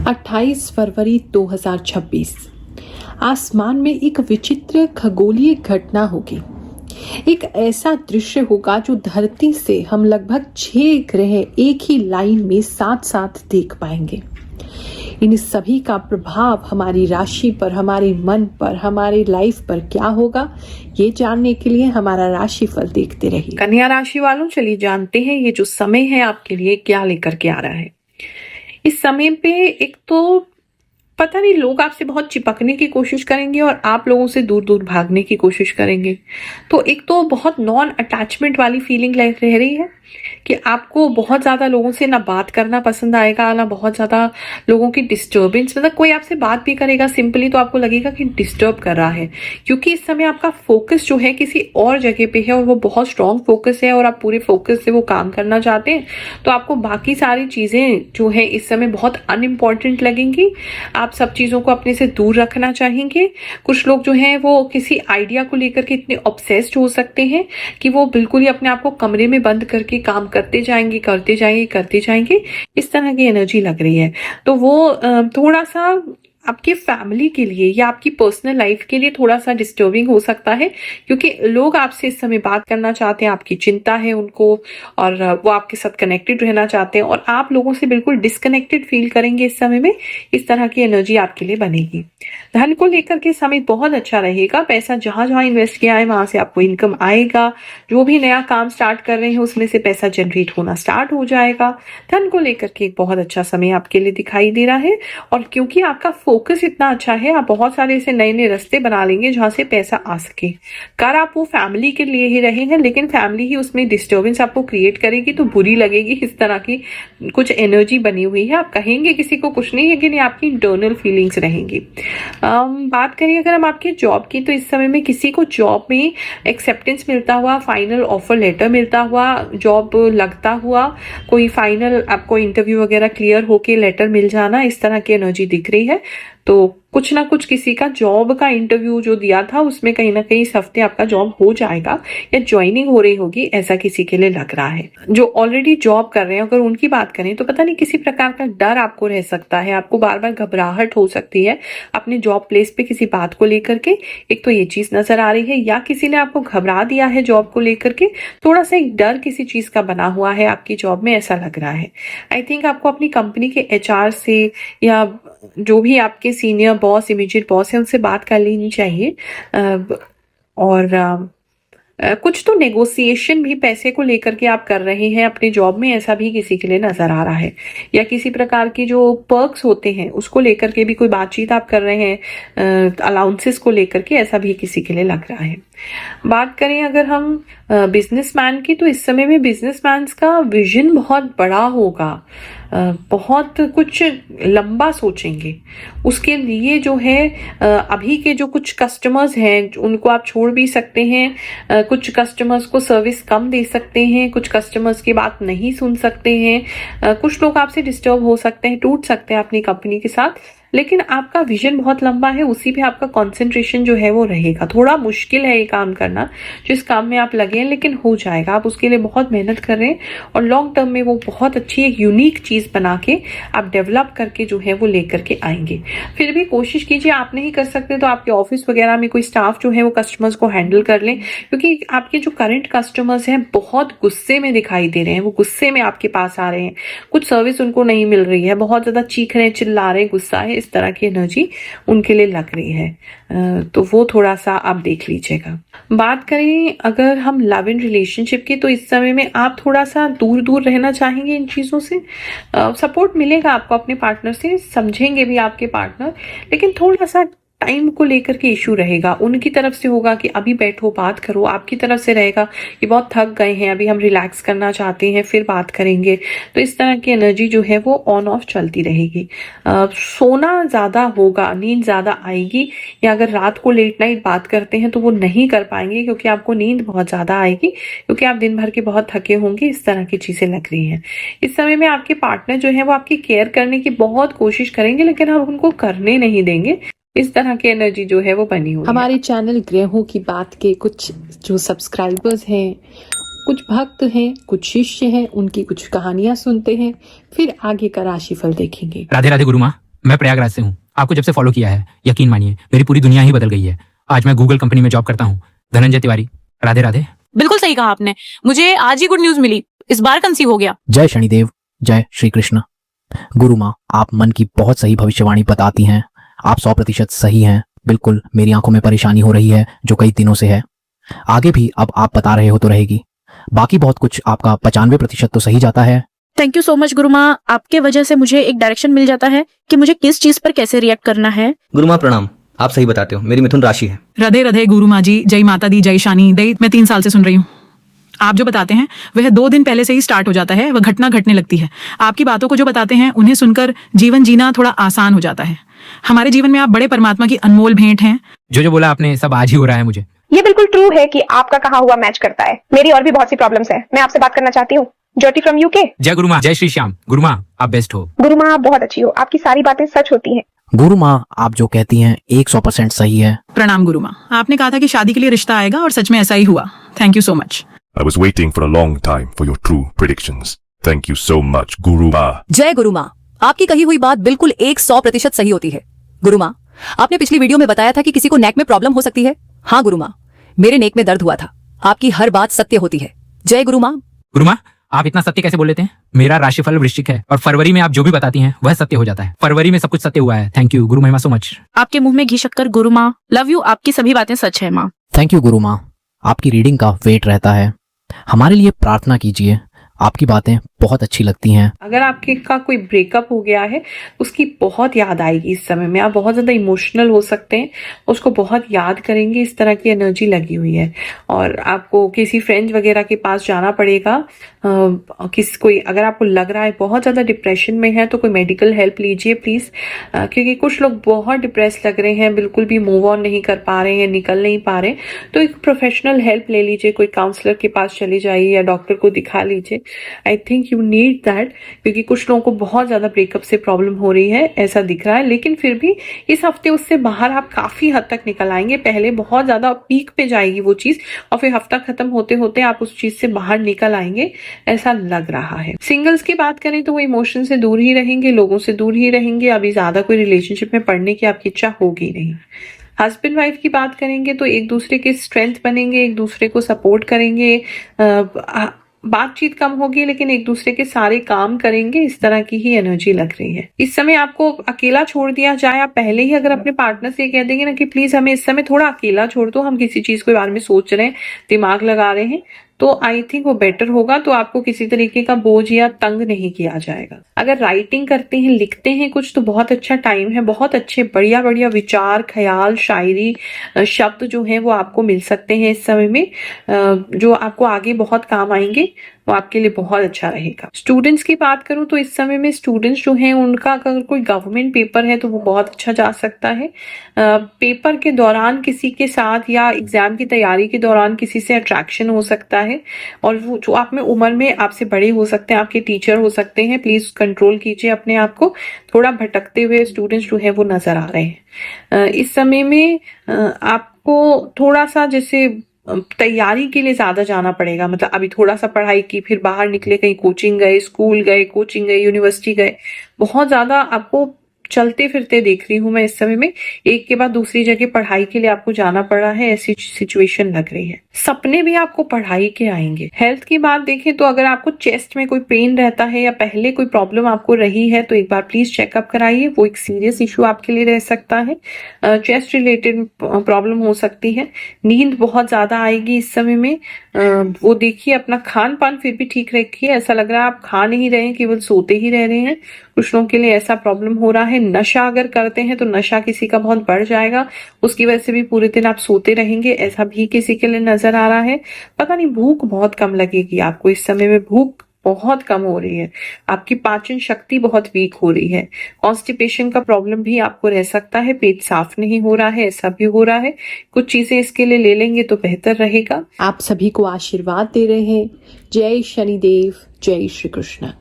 28 फरवरी 2026 आसमान में एक विचित्र खगोलीय घटना होगी। एक ऐसा दृश्य होगा जो धरती से हम लगभग 6 ग्रह एक ही लाइन में साथ साथ देख पाएंगे। इन सभी का प्रभाव हमारी राशि पर, हमारे मन पर, हमारे लाइफ पर क्या होगा, ये जानने के लिए हमारा राशिफल देखते रहिए। कन्या राशि वालों, चलिए जानते हैं ये जो समय है आपके लिए क्या लेकर के आ रहा है। इस समय पे एक तो पता नहीं, लोग आपसे बहुत चिपकने की कोशिश करेंगे और आप लोगों से दूर दूर भागने की कोशिश करेंगे। तो एक तो बहुत नॉन अटैचमेंट वाली फीलिंग रह रही है कि आपको बहुत ज़्यादा लोगों से ना बात करना पसंद आएगा, ना बहुत ज़्यादा लोगों की डिस्टर्बेंस। मतलब कोई आपसे बात भी करेगा सिंपली तो आपको लगेगा कि डिस्टर्ब कर रहा है, क्योंकि इस समय आपका फोकस जो है किसी और जगह पे है और वो बहुत स्ट्रॉन्ग फोकस है और आप पूरे फोकस से वो काम करना चाहते हैं। तो आपको बाकी सारी चीज़ें जो है इस समय बहुत अनइम्पॉर्टेंट लगेंगी। आप सब चीज़ों को अपने से दूर रखना चाहेंगे। कुछ लोग जो हैं वो किसी आइडिया को लेकर के इतने ऑब्सेस्ड हो सकते हैं कि वो बिल्कुल ही अपने आप को कमरे में बंद करके काम करते जाएंगे। इस तरह की एनर्जी लग रही है। तो वो थोड़ा सा आपकी फैमिली के लिए या आपकी पर्सनल लाइफ के लिए थोड़ा सा डिस्टर्बिंग हो सकता है, क्योंकि लोग आपसे इस समय बात करना चाहते हैं, आपकी चिंता है उनको और वो आपके साथ कनेक्टेड रहना चाहते हैं और आप लोगों से बिल्कुल डिस्कनेक्टेड फील करेंगे इस समय में। इस तरह की एनर्जी आपके लिए बनेगी। धन को लेकर के समय बहुत अच्छा रहेगा। पैसा जहां जहां इन्वेस्ट किया है वहां से आपको इनकम आएगा। जो भी नया काम स्टार्ट कर रहे हैं उसमें से पैसा जनरेट होना स्टार्ट हो जाएगा। धन को लेकर के एक बहुत अच्छा समय आपके लिए दिखाई दे रहा है और क्योंकि आपका फोकस इतना अच्छा है, आप बहुत सारे ऐसे नए नए रास्ते बना लेंगे जहां से पैसा आ सके। कर आप वो फैमिली के लिए ही रहे हैं, लेकिन फैमिली ही उसमें डिस्टर्बेंस आपको क्रिएट करेगी तो बुरी लगेगी। इस तरह की कुछ एनर्जी बनी हुई है। आप कहेंगे किसी को कुछ नहीं, लेकिन ये आपकी इंटरनल फीलिंग्स रहेंगी। बात करिए अगर हम आपके जॉब की, तो इस समय में किसी को जॉब में एक्सेप्टेंस मिलता हुआ, फाइनल ऑफर लेटर मिलता हुआ, जॉब लगता हुआ, कोई फाइनल आपको इंटरव्यू वगैरह क्लियर होके लेटर मिल जाना, इस तरह की एनर्जी दिख रही है। तो कुछ ना कुछ किसी का जॉब का इंटरव्यू जो दिया था उसमें कहीं ना कहीं इस हफ्ते आपका जॉब हो जाएगा या ज्वाइनिंग हो रही होगी, ऐसा किसी के लिए लग रहा है। जो ऑलरेडी जॉब कर रहे हैं अगर उनकी बात करें तो पता नहीं किसी प्रकार का डर आपको रह सकता है। आपको बार बार घबराहट हो सकती है अपने जॉब प्लेस पे किसी बात को लेकर के। एक तो ये चीज नजर आ रही है, या किसी ने आपको घबरा दिया है जॉब को लेकर के। थोड़ा सा एक डर किसी चीज का बना हुआ है आपकी जॉब में, ऐसा लग रहा है। आई थिंक आपको अपनी कंपनी के HR से या जो भी आपके सीनियर बॉस, इमीडिएट बॉस है, उनसे बात कर लेनी चाहिए। और कुछ तो नेगोशिएशन भी पैसे को लेकर के आप कर रहे हैं अपने जॉब में, ऐसा भी किसी के लिए नजर आ रहा है। या किसी प्रकार की जो पर्क्स होते हैं उसको लेकर के भी कोई बातचीत आप कर रहे हैं, अलाउंसेस को लेकर के, ऐसा भी किसी के लिए लग रहा है। बात करें अगर हम बिजनेसमैन की, तो इस समय में बिजनेसमैन का विजन बहुत बड़ा होगा। बहुत कुछ लंबा सोचेंगे। उसके लिए जो है अभी के जो कुछ कस्टमर्स हैं उनको आप छोड़ भी सकते हैं। कुछ कस्टमर्स को सर्विस कम दे सकते हैं, कुछ कस्टमर्स की बात नहीं सुन सकते हैं। कुछ लोग आपसे डिस्टर्ब हो सकते हैं, टूट सकते हैं अपनी कंपनी के साथ, लेकिन आपका विजन बहुत लंबा है, उसी पे आपका कंसंट्रेशन जो है वो रहेगा। थोड़ा मुश्किल है ये काम करना जिस काम में आप लगे हैं, लेकिन हो जाएगा। आप उसके लिए बहुत मेहनत कर रहे हैं और लॉन्ग टर्म में वो बहुत अच्छी एक यूनिक चीज बना के आप डेवलप करके जो है वो लेकर के आएंगे। फिर भी कोशिश कीजिए, आप नहीं कर सकते तो आपके ऑफिस वगैरह में कोई स्टाफ जो है वो कस्टमर्स को हैंडल कर लें, क्योंकि आपके जो करंट कस्टमर्स हैं बहुत गुस्से में दिखाई दे रहे हैं। वो गुस्से में आपके पास आ रहे हैं, कुछ सर्विस उनको नहीं मिल रही है, बहुत ज्यादा चीख रहे हैं, चिल्ला रहे हैं, गुस्सा है, इस तरह की एनर्जी उनके लिए लग रही है। तो वो थोड़ा सा आप देख लीजिएगा। बात करें अगर हम लव एंड रिलेशनशिप की, तो इस समय में आप थोड़ा सा दूर दूर रहना चाहेंगे इन चीजों से। सपोर्ट मिलेगा आपको अपने पार्टनर से, समझेंगे भी आपके पार्टनर, लेकिन थोड़ा सा टाइम को लेकर के इशू रहेगा। उनकी तरफ से होगा कि अभी बैठो बात करो, आपकी तरफ से रहेगा कि बहुत थक गए हैं, अभी हम रिलैक्स करना चाहते हैं, फिर बात करेंगे। तो इस तरह की एनर्जी जो है वो ऑन ऑफ चलती रहेगी। सोना ज्यादा होगा, नींद ज्यादा आएगी, या अगर रात को लेट नाइट बात करते हैं तो वो नहीं कर पाएंगे क्योंकि आपको नींद बहुत ज्यादा आएगी, क्योंकि आप दिन भर के बहुत थके होंगे। इस तरह की चीजें लग रही हैं। इस समय में आपके पार्टनर जो है वो आपकी केयर करने की बहुत कोशिश करेंगे, लेकिन आप उनको करने नहीं देंगे। इस तरह की एनर्जी जो है वो बनी हुई है। हमारे चैनल ग्रहों की बात के कुछ जो सब्सक्राइबर्स हैं, कुछ भक्त हैं, कुछ शिष्य हैं, उनकी कुछ कहानियां सुनते हैं, फिर आगे का राशिफल देखेंगे। राधे राधे गुरु माँ। मैं प्रयागराज से हूँ। आपको जब से फॉलो किया है, यकीन मानिए मेरी पूरी दुनिया ही बदल गई है। आज मैं गूगल कंपनी में जॉब करता हूँ। धनंजय तिवारी, राधे राधे। बिल्कुल सही कहा आपने, मुझे आज ही गुड न्यूज मिली, इस बार कंसीव हो गया। जय शनिदेव, जय श्री कृष्ण। गुरु माँ, आप मन की बहुत सही भविष्यवाणी बताती हैं। आप 100% सही हैं। बिल्कुल मेरी आंखों में परेशानी हो रही है जो कई दिनों से है, आगे भी अब आप बता रहे हो तो रहेगी। बाकी बहुत कुछ आपका 95% तो सही जाता है। थैंक यू सो मच गुरु माँ, आपके वजह से मुझे एक डायरेक्शन मिल जाता है कि मुझे किस चीज पर कैसे रिएक्ट करना है। गुरु माँ प्रणाम, आप सही बताते हो। मेरी मिथुन राशि है। राधे राधे गुरु माँ जी, जय माता दी, जय शानी दई। मैं 3 साल से सुन रही हूँ। आप जो बताते हैं वह 2 दिन पहले से ही स्टार्ट हो जाता है, वह घटना घटने लगती है। आपकी बातों को जो बताते हैं उन्हें सुनकर जीवन जीना थोड़ा आसान हो जाता है। हमारे जीवन में आप बड़े परमात्मा की अनमोल भेंट हैं। जो बोला आपने सब आज ही हो रहा है मुझे। ये बिल्कुल ट्रू है कि आपका कहा हुआ मैच करता है। मेरी और भी बहुत सी प्रॉब्लम्स है, मैं आपसे बात करना चाहती हूँ। ज्योति फ्रॉम यूके। जय गुरु माँ, जय श्री श्याम। गुरु माँ आप बेस्ट हो। गुरु माँ आप बहुत अच्छी हो, आपकी सारी बातें सच होती हैं। गुरु माँ, आप जो कहती हैं 100% सही है। प्रणाम गुरु माँ, आपने कहा था कि शादी के लिए रिश्ता आएगा और सच में ऐसा ही हुआ। Thank you so much. I was waiting for a long time for your true predictions. Thank you so much, Guru Ma. जय गुरु माँ, आपकी कही हुई बात बिल्कुल 100% सही होती है। गुरु माँ, आपने पिछली वीडियो में बताया था कि किसी को नेक में प्रॉब्लम हो सकती है। हाँ गुरु माँ, मेरे नेक में दर्द हुआ था। आपकी हर बात सत्य होती है। जय गुरु माँ। गुरु माँ, आप इतना सत्य कैसे बोल लेते हैं? मेरा राशिफल वृश्चिक है और फरवरी में आप जो भी बताती हैं वह सत्य हो जाता है। फरवरी में सब कुछ सत्य हुआ है। थैंक यू गुरु महिमा सो मच। आपके मुंह में घी शक्कर गुरु माँ, लव यू, आपकी सभी बातें सच है माँ। थैंक यू गुरु माँ, आपकी रीडिंग का वेट रहता है। हमारे लिए प्रार्थना कीजिए, आपकी बातें बहुत अच्छी लगती हैं। अगर आपके का कोई ब्रेकअप हो गया है, उसकी बहुत याद आएगी इस समय में। आप बहुत ज़्यादा इमोशनल हो सकते हैं, उसको बहुत याद करेंगे। इस तरह की एनर्जी लगी हुई है और आपको किसी फ्रेंड वगैरह के पास जाना पड़ेगा। कोई अगर आपको लग रहा है बहुत ज़्यादा डिप्रेशन में है तो कोई मेडिकल हेल्प लीजिए प्लीज़, क्योंकि कुछ लोग बहुत डिप्रेस लग रहे हैं, बिल्कुल भी मूव ऑन नहीं कर पा रहे हैं, निकल नहीं पा रहे। तो एक प्रोफेशनल हेल्प ले लीजिए, कोई काउंसलर के पास चले जाइए या डॉक्टर को दिखा लीजिए। I think you need that, क्योंकि कुछ लोगों को बहुत ज़्यादा ब्रेकअप से प्रॉब्लम हो रही है ऐसा दिख रहा है। लेकिन फिर भी इस हफ्ते उससे बाहर आप काफ़ी हद तक निकल आएंगे। पहले बहुत ज़्यादा पीक पे जाएगी वो चीज़ और फिर हफ्ता खत्म होते होते आप उस चीज़ से बाहर निकल आएंगे, ऐसा लग रहा है। सिंगल्स की बात करें तो वो इमोशन से दूर ही रहेंगे, लोगों से दूर ही रहेंगे। अभी ज़्यादा कोई रिलेशनशिप में पढ़ने की आपकी इच्छा होगी नहीं। हस्बैंड वाइफ की बात करेंगे तो एक दूसरे के स्ट्रेंथ बनेंगे, एक दूसरे को सपोर्ट करेंगे। बातचीत कम होगी लेकिन एक दूसरे के सारे काम करेंगे, इस तरह की ही एनर्जी लग रही है। इस समय आपको अकेला छोड़ दिया जाए, आप पहले ही अगर अपने पार्टनर से कह देंगे ना कि प्लीज हमें इस समय थोड़ा अकेला छोड़ दो, हम किसी चीज के बारे में सोच रहे हैं, दिमाग लगा रहे हैं, तो आई थिंक वो बेटर होगा। तो आपको किसी तरीके का बोझ या तंग नहीं किया जाएगा। अगर राइटिंग करते हैं, लिखते हैं कुछ, तो बहुत अच्छा टाइम है। बहुत अच्छे बढ़िया बढ़िया विचार, ख्याल, शायरी, शब्द जो हैं वो आपको मिल सकते हैं इस समय में, जो आपको आगे बहुत काम आएंगे, वो आपके लिए बहुत अच्छा रहेगा। स्टूडेंट्स की बात करूं तो इस समय में स्टूडेंट्स जो हैं उनका अगर कोई गवर्नमेंट पेपर है तो वो बहुत अच्छा जा सकता है। पेपर के दौरान किसी के साथ या एग्जाम की तैयारी के दौरान किसी से अट्रैक्शन हो सकता है और वो जो आप में उम्र में आपसे बड़े हो सकते हैं, आपके टीचर हो सकते हैं। प्लीज कंट्रोल कीजिए अपने आप को। थोड़ा भटकते हुए स्टूडेंट्स जो है वो नजर आ रहे हैं। इस समय में आपको थोड़ा सा जैसे तैयारी के लिए ज्यादा जाना पड़ेगा। मतलब अभी थोड़ा सा पढ़ाई की, फिर बाहर निकले, कहीं कोचिंग गए, स्कूल गए, कोचिंग गए, यूनिवर्सिटी गए, बहुत ज्यादा आपको चलते फिरते देख रही हूँ मैं इस समय में। एक के बाद दूसरी जगह पढ़ाई के लिए आपको जाना पड़ रहा है, ऐसी सिचुएशन लग रही है। सपने भी आपको पढ़ाई के आएंगे। हेल्थ की बात देखें तो अगर आपको चेस्ट में कोई पेन रहता है या पहले कोई प्रॉब्लम आपको रही है तो एक बार प्लीज चेकअप कराइए, वो एक सीरियस इशू आपके लिए रह सकता है। चेस्ट रिलेटेड प्रॉब्लम हो सकती है। नींद बहुत ज्यादा आएगी इस समय में, वो देखिए। अपना खान पान फिर भी ठीक रखिए। ऐसा लग रहा है आप खा नहीं रहे हैं, केवल सोते ही रह रहे हैं। कुछ लोगों के लिए ऐसा प्रॉब्लम हो रहा है। नशा अगर करते हैं तो नशा किसी का बहुत बढ़ जाएगा, उसकी वजह से भी पूरे दिन आप सोते रहेंगे, ऐसा भी किसी के लिए नजर आ रहा है। पता नहीं, भूख बहुत कम लगेगी आपको इस समय में, भूख बहुत कम हो रही है। आपकी पाचन शक्ति बहुत वीक हो रही है। कॉन्स्टिपेशन का प्रॉब्लम भी आपको रह सकता है, पेट साफ नहीं हो रहा है, ऐसा भी हो रहा है। कुछ चीजें इसके लिए ले लेंगे तो बेहतर रहेगा। आप सभी को आशीर्वाद दे रहे हैं। जय शनिदेव, जय श्री कृष्ण।